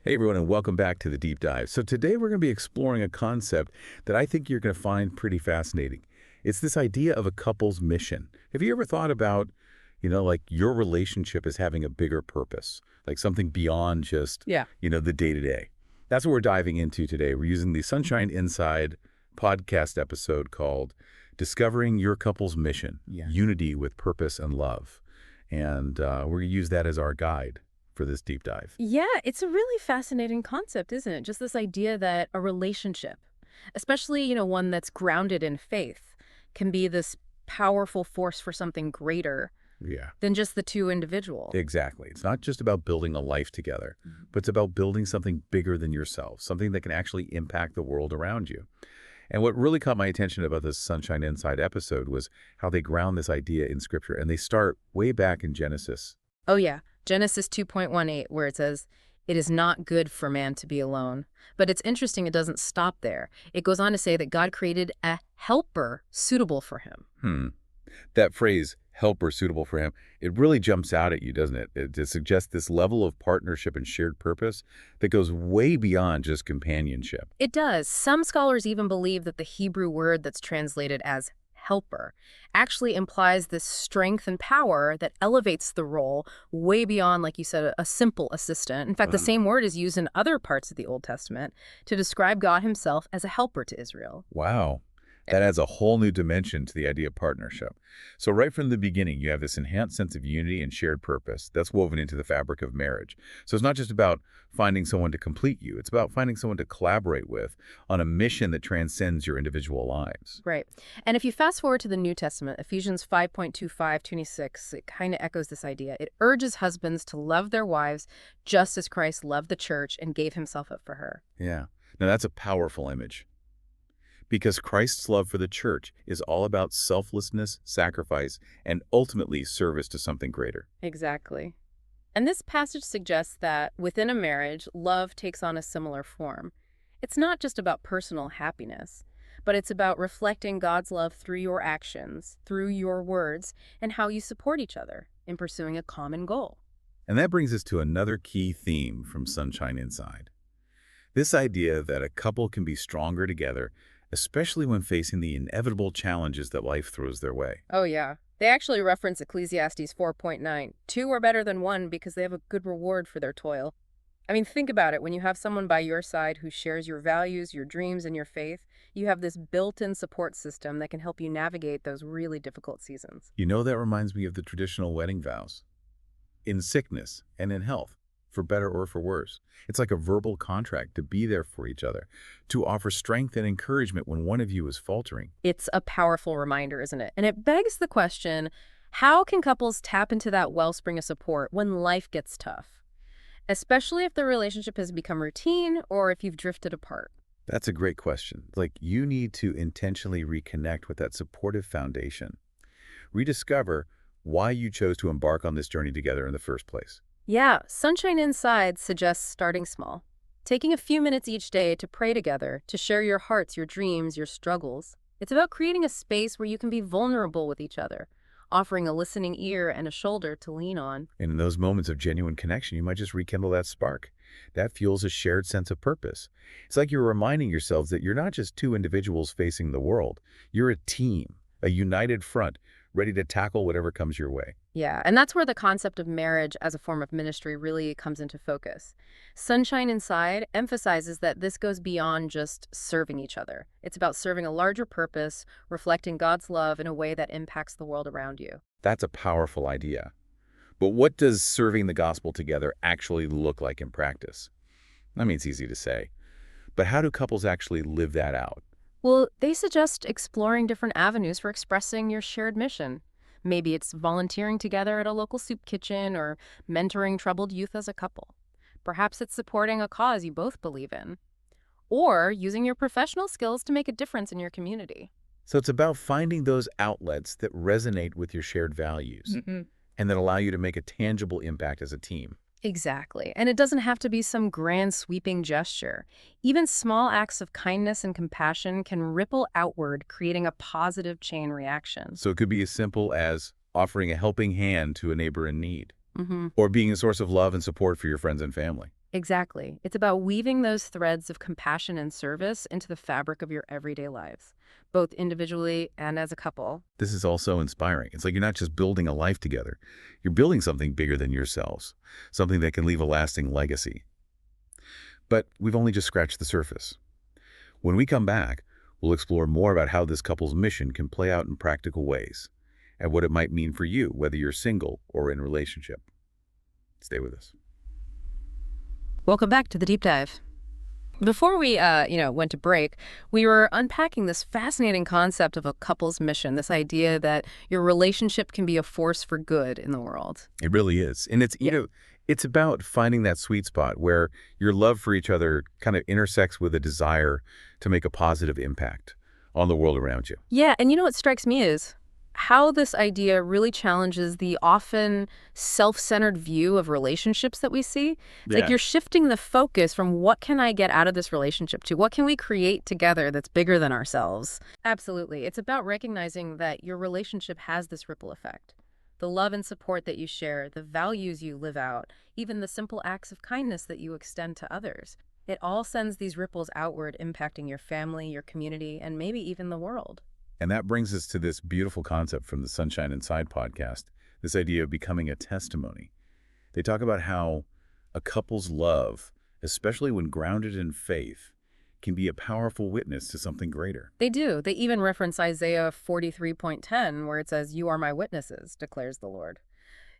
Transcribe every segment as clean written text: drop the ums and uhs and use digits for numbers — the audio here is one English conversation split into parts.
Hey everyone, and welcome back to the Deep Dive. So today we're going to be exploring a concept that I think you're going to find pretty fascinating. It's this idea of a couple's mission. Have you ever thought about, like your relationship as having a bigger purpose, like something beyond just, Yeah. the day-to-day? That's what we're diving into today. We're using the Sunshine Inside podcast episode called Discovering Your Couple's Mission, Yeah. Unity with Purpose and Love. And we're going to use that as our guide for this deep dive. Yeah, it's a really fascinating concept, isn't it? Just this idea that a relationship, especially, one that's grounded in faith, can be this powerful force for something greater Yeah. than just the two individuals. Exactly. It's not just about building a life together, but it's about building something bigger than yourself, something that can actually impact the world around you. And what really caught my attention about this Sunshine Inside episode was how they ground this idea in Scripture, and they start way back in Genesis. Oh, yeah. Genesis 2.18, where it says, "It is not good for man to be alone." But it's interesting, it doesn't stop there. It goes on to say that God created a helper suitable for him. That phrase, helper suitable for him, it really jumps out at you, doesn't it? It suggests this level of partnership and shared purpose that goes way beyond just companionship. It does. Some scholars even believe that the Hebrew word that's translated as helper actually implies this strength and power that elevates the role way beyond, like you said, a simple assistant. In fact, the same word is used in other parts of the Old Testament to describe God himself as a helper to Israel. Wow. That adds a whole new dimension to the idea of partnership. So right from the beginning, you have this enhanced sense of unity and shared purpose that's woven into the fabric of marriage. So it's not just about finding someone to complete you. It's about finding someone to collaborate with on a mission that transcends your individual lives. Right. And if you fast forward to the New Testament, Ephesians 5.25-26, it kind of echoes this idea. It urges husbands to love their wives just as Christ loved the church and gave himself up for her. Yeah. Now that's a powerful image. Because Christ's love for the church is all about selflessness, sacrifice, and ultimately service to something greater. Exactly. And this passage suggests that within a marriage, love takes on a similar form. It's not just about personal happiness, but it's about reflecting God's love through your actions, through your words, and how you support each other in pursuing a common goal. And that brings us to another key theme from Sunshine Inside. This idea that a couple can be stronger together, especially when facing the inevitable challenges that life throws their way. Oh, yeah. They actually reference Ecclesiastes 4.9. Two are better than one because they have a good reward for their toil. I mean, think about it. When you have someone by your side who shares your values, your dreams, and your faith, you have this built-in support system that can help you navigate those really difficult seasons. That reminds me of the traditional wedding vows. In sickness and in health, for better or for worse. It's like a verbal contract to be there for each other, to offer strength and encouragement when one of you is faltering. It's a powerful reminder, isn't it? And it begs the question, how can couples tap into that wellspring of support when life gets tough? Especially if the relationship has become routine or if you've drifted apart. That's a great question. You need to intentionally reconnect with that supportive foundation. Rediscover why you chose to embark on this journey together in the first place. Yeah, Sunshine Inside suggests starting small. Taking a few minutes each day to pray together, to share your hearts, your dreams, your struggles. It's about creating a space where you can be vulnerable with each other, offering a listening ear and a shoulder to lean on. And in those moments of genuine connection, you might just rekindle that spark. That fuels a shared sense of purpose. It's like you're reminding yourselves that you're not just two individuals facing the world. You're a team, a united front, ready to tackle whatever comes your way. Yeah, and that's where the concept of marriage as a form of ministry really comes into focus. Sunshine Inside emphasizes that this goes beyond just serving each other. It's about serving a larger purpose, reflecting God's love in a way that impacts the world around you. That's a powerful idea. But what does serving the gospel together actually look like in practice? I mean, it's easy to say. But how do couples actually live that out? Well, they suggest exploring different avenues for expressing your shared mission. Maybe it's volunteering together at a local soup kitchen or mentoring troubled youth as a couple. Perhaps it's supporting a cause you both believe in. Or using your professional skills to make a difference in your community. So it's about finding those outlets that resonate with your shared values and that allow you to make a tangible impact as a team. Exactly. And it doesn't have to be some grand sweeping gesture. Even small acts of kindness and compassion can ripple outward, creating a positive chain reaction. So it could be as simple as offering a helping hand to a neighbor in need, or being a source of love and support for your friends and family. Exactly. It's about weaving those threads of compassion and service into the fabric of your everyday lives, both individually and as a couple. This is also inspiring. It's like you're not just building a life together. You're building something bigger than yourselves, something that can leave a lasting legacy. But we've only just scratched the surface. When we come back, we'll explore more about how this couple's mission can play out in practical ways and what it might mean for you, whether you're single or in a relationship. Stay with us. Welcome back to the deep dive. Before we, went to break, we were unpacking this fascinating concept of a couple's mission, this idea that your relationship can be a force for good in the world. It really is. And it's about finding that sweet spot where your love for each other kind of intersects with a desire to make a positive impact on the world around you. Yeah, and you know what strikes me is how this idea really challenges the often self-centered view of relationships that we see. It's like Yeah. you're shifting the focus from what can I get out of this relationship to what can we create together that's bigger than ourselves. Absolutely. It's about recognizing that your relationship has this ripple effect. The love and support that you share, the values you live out, even the simple acts of kindness that you extend to others. It all sends these ripples outward, impacting your family, your community, and maybe even the world. And that brings us to this beautiful concept from the Sunshine Inside podcast, this idea of becoming a testimony. They talk about how a couple's love, especially when grounded in faith, can be a powerful witness to something greater. They do. They even reference Isaiah 43:10, where it says, "You are my witnesses, declares the Lord."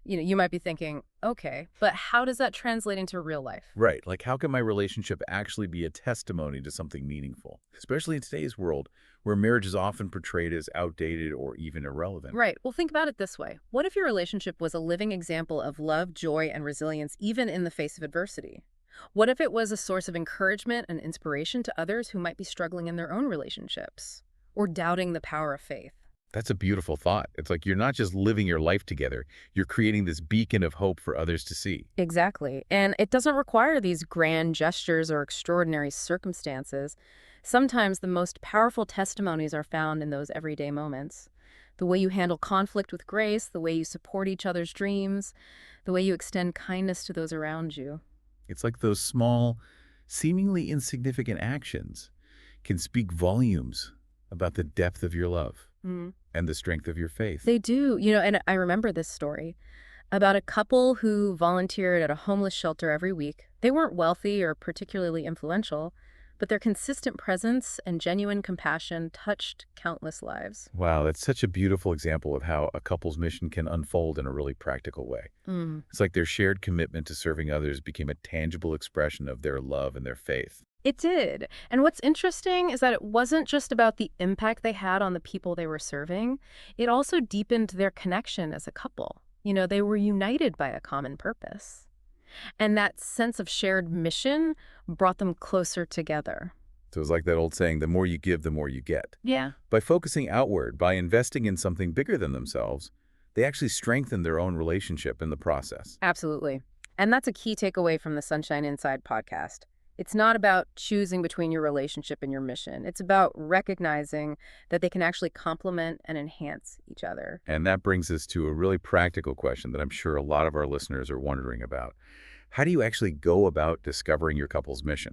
You might be thinking, okay, but how does that translate into real life? Right. Like, how can my relationship actually be a testimony to something meaningful? Especially in today's world, where marriage is often portrayed as outdated or even irrelevant. Right. Well, think about it this way. What if your relationship was a living example of love, joy, and resilience, even in the face of adversity? What if it was a source of encouragement and inspiration to others who might be struggling in their own relationships or doubting the power of faith? That's a beautiful thought. It's like you're not just living your life together, you're creating this beacon of hope for others to see. Exactly. And it doesn't require these grand gestures or extraordinary circumstances. Sometimes the most powerful testimonies are found in those everyday moments. The way you handle conflict with grace, the way you support each other's dreams, the way you extend kindness to those around you. It's like those small, seemingly insignificant actions can speak volumes about the depth of your love Mm. and the strength of your faith. They do, and I remember this story about a couple who volunteered at a homeless shelter every week. They weren't wealthy or particularly influential, but their consistent presence and genuine compassion touched countless lives. Wow, that's such a beautiful example of how a couple's mission can unfold in a really practical way. Mm. It's like their shared commitment to serving others became a tangible expression of their love and their faith. It did. And what's interesting is that it wasn't just about the impact they had on the people they were serving. It also deepened their connection as a couple. They were united by a common purpose. And that sense of shared mission brought them closer together. So it's like that old saying, the more you give, the more you get. Yeah. By focusing outward, by investing in something bigger than themselves, they actually strengthen their own relationship in the process. Absolutely. And that's a key takeaway from the Sunshine Inside podcast. It's not about choosing between your relationship and your mission. It's about recognizing that they can actually complement and enhance each other. And that brings us to a really practical question that I'm sure a lot of our listeners are wondering about. How do you actually go about discovering your couple's mission?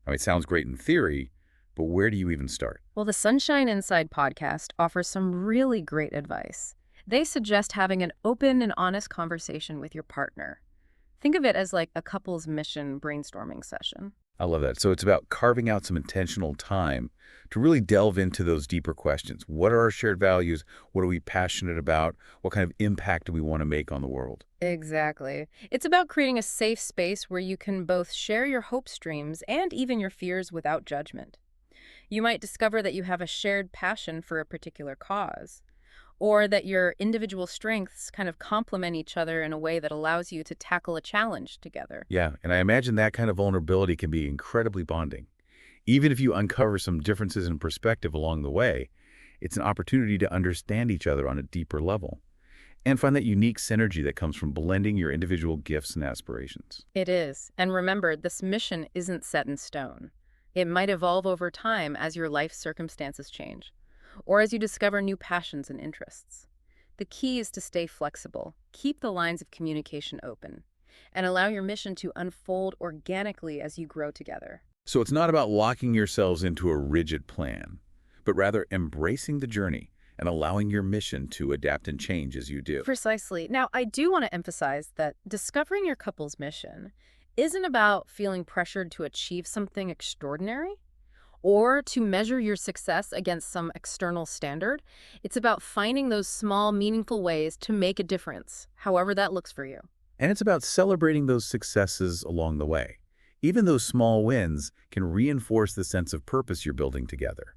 I mean, it sounds great in theory, but where do you even start? Well, the Sunshine Inside podcast offers some really great advice. They suggest having an open and honest conversation with your partner. Think of it as like a couple's mission brainstorming session. I love that. So it's about carving out some intentional time to really delve into those deeper questions. What are our shared values? What are we passionate about? What kind of impact do we want to make on the world? Exactly. It's about creating a safe space where you can both share your hopes, dreams, and even your fears without judgment. You might discover that you have a shared passion for a particular cause, or that your individual strengths kind of complement each other in a way that allows you to tackle a challenge together. Yeah, and I imagine that kind of vulnerability can be incredibly bonding. Even if you uncover some differences in perspective along the way, it's an opportunity to understand each other on a deeper level and find that unique synergy that comes from blending your individual gifts and aspirations. It is. And remember, this mission isn't set in stone. It might evolve over time as your life circumstances change, or as you discover new passions and interests. The key is to stay flexible, keep the lines of communication open, and allow your mission to unfold organically as you grow together. So it's not about locking yourselves into a rigid plan, but rather embracing the journey and allowing your mission to adapt and change as you do. Precisely. Now, I do want to emphasize that discovering your couple's mission isn't about feeling pressured to achieve something extraordinary or to measure your success against some external standard. It's about finding those small, meaningful ways to make a difference, however that looks for you. And it's about celebrating those successes along the way. Even those small wins can reinforce the sense of purpose you're building together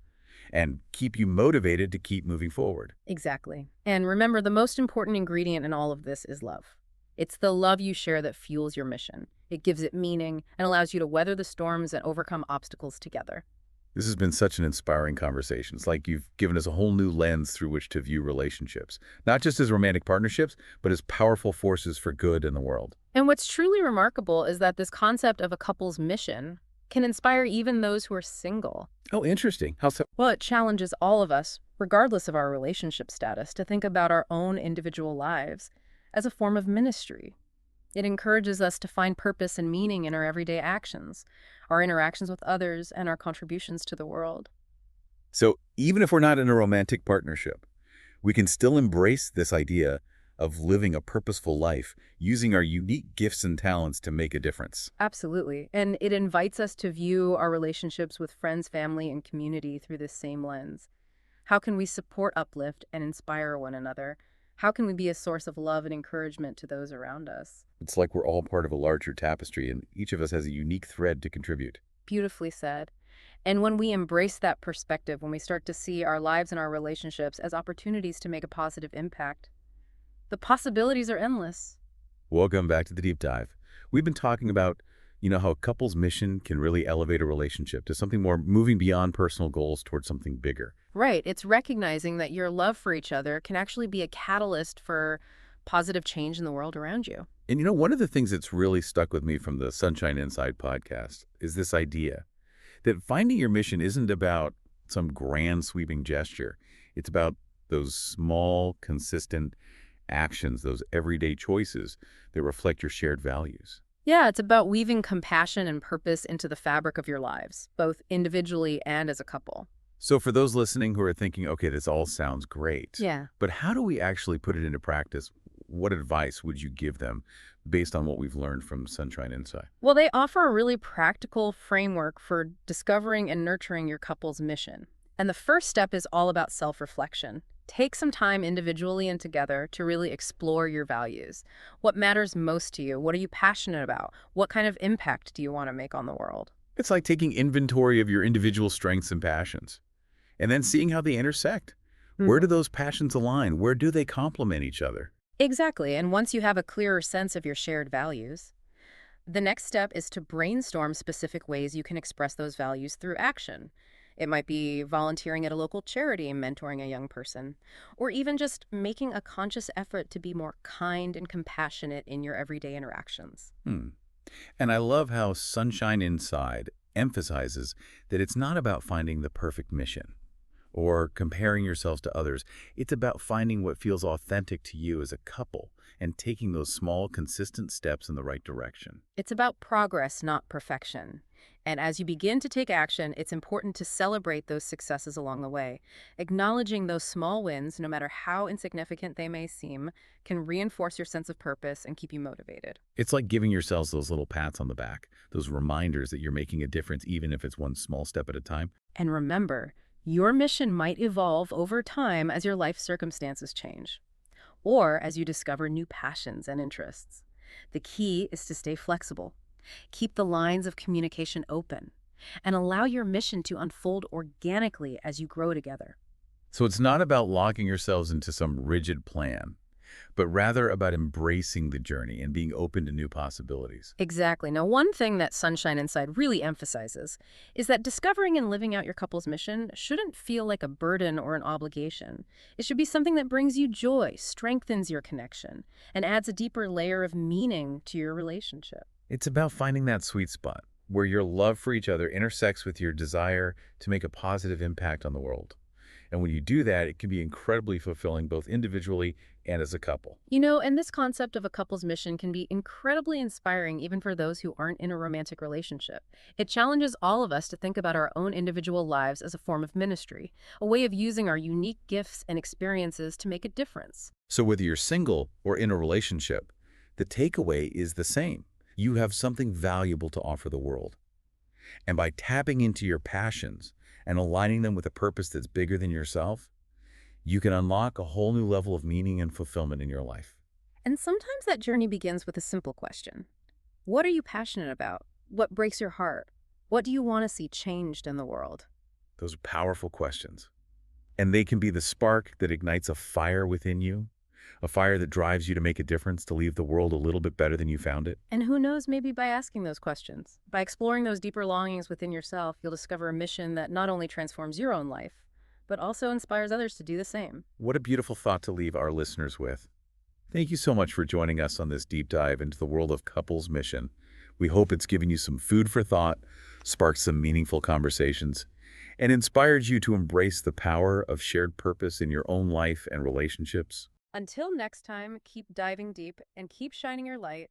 and keep you motivated to keep moving forward. Exactly. And remember, the most important ingredient in all of this is love. It's the love you share that fuels your mission. It gives it meaning and allows you to weather the storms and overcome obstacles together. This has been such an inspiring conversation. It's like you've given us a whole new lens through which to view relationships, not just as romantic partnerships, but as powerful forces for good in the world. And what's truly remarkable is that this concept of a couple's mission can inspire even those who are single. Oh, interesting. How so? Well, it challenges all of us, regardless of our relationship status, to think about our own individual lives as a form of ministry. It encourages us to find purpose and meaning in our everyday actions, our interactions with others, and our contributions to the world. So even if we're not in a romantic partnership, we can still embrace this idea of living a purposeful life, using our unique gifts and talents to make a difference. Absolutely. And it invites us to view our relationships with friends, family, and community through this same lens. How can we support, uplift, and inspire one another? How can we be a source of love and encouragement to those around us? It's like we're all part of a larger tapestry, and each of us has a unique thread to contribute. Beautifully said. And when we embrace that perspective, when we start to see our lives and our relationships as opportunities to make a positive impact, the possibilities are endless. Welcome back to the Deep Dive. We've been talking about, how a couple's mission can really elevate a relationship to something more, moving beyond personal goals towards something bigger. Right. It's recognizing that your love for each other can actually be a catalyst for positive change in the world around you. And one of the things that's really stuck with me from the Sunshine Inside podcast is this idea that finding your mission isn't about some grand sweeping gesture. It's about those small, consistent actions, those everyday choices that reflect your shared values. Yeah, it's about weaving compassion and purpose into the fabric of your lives, both individually and as a couple. So for those listening who are thinking, okay, this all sounds great, Yeah. but how do we actually put it into practice? What advice would you give them based on what we've learned from Sunshine Inside? Well, they offer a really practical framework for discovering and nurturing your couple's mission. And the first step is all about self-reflection. Take some time individually and together to really explore your values. What matters most to you? What are you passionate about? What kind of impact do you want to make on the world? It's like taking inventory of your individual strengths and passions, and then seeing how they intersect. Where do those passions align? Where do they complement each other? Exactly. And once you have a clearer sense of your shared values, the next step is to brainstorm specific ways you can express those values through action. It might be volunteering at a local charity, mentoring a young person, or even just making a conscious effort to be more kind and compassionate in your everyday interactions. And I love how Sunshine Inside emphasizes that it's not about finding the perfect mission or comparing yourselves to others. It's about finding what feels authentic to you as a couple and taking those small, consistent steps in the right direction. It's about progress, not perfection. And as you begin to take action, it's important to celebrate those successes along the way. Acknowledging those small wins, no matter how insignificant they may seem, can reinforce your sense of purpose and keep you motivated. It's like giving yourselves those little pats on the back, those reminders that you're making a difference, even if it's one small step at a time. And remember, your mission might evolve over time as your life circumstances change, or as you discover new passions and interests. The key is to stay flexible. Keep the lines of communication open and allow your mission to unfold organically as you grow together. So it's not about locking yourselves into some rigid plan, but rather about embracing the journey and being open to new possibilities. Exactly. Now, one thing that Sunshine Inside really emphasizes is that discovering and living out your couple's mission shouldn't feel like a burden or an obligation. It should be something that brings you joy, strengthens your connection, and adds a deeper layer of meaning to your relationship. It's about finding that sweet spot where your love for each other intersects with your desire to make a positive impact on the world. And when you do that, it can be incredibly fulfilling both individually and as a couple. And this concept of a couple's mission can be incredibly inspiring even for those who aren't in a romantic relationship. It challenges all of us to think about our own individual lives as a form of ministry, a way of using our unique gifts and experiences to make a difference. So whether you're single or in a relationship, the takeaway is the same. You have something valuable to offer the world. And by tapping into your passions and aligning them with a purpose that's bigger than yourself, you can unlock a whole new level of meaning and fulfillment in your life. And sometimes that journey begins with a simple question. What are you passionate about? What breaks your heart? What do you want to see changed in the world? Those are powerful questions. And they can be the spark that ignites a fire within you, a fire that drives you to make a difference, to leave the world a little bit better than you found it. And who knows, maybe by asking those questions, by exploring those deeper longings within yourself, you'll discover a mission that not only transforms your own life, but also inspires others to do the same. What a beautiful thought to leave our listeners with. Thank you so much for joining us on this deep dive into the world of couples mission. We hope it's given you some food for thought, sparked some meaningful conversations, and inspired you to embrace the power of shared purpose in your own life and relationships. Until next time, keep diving deep and keep shining your light.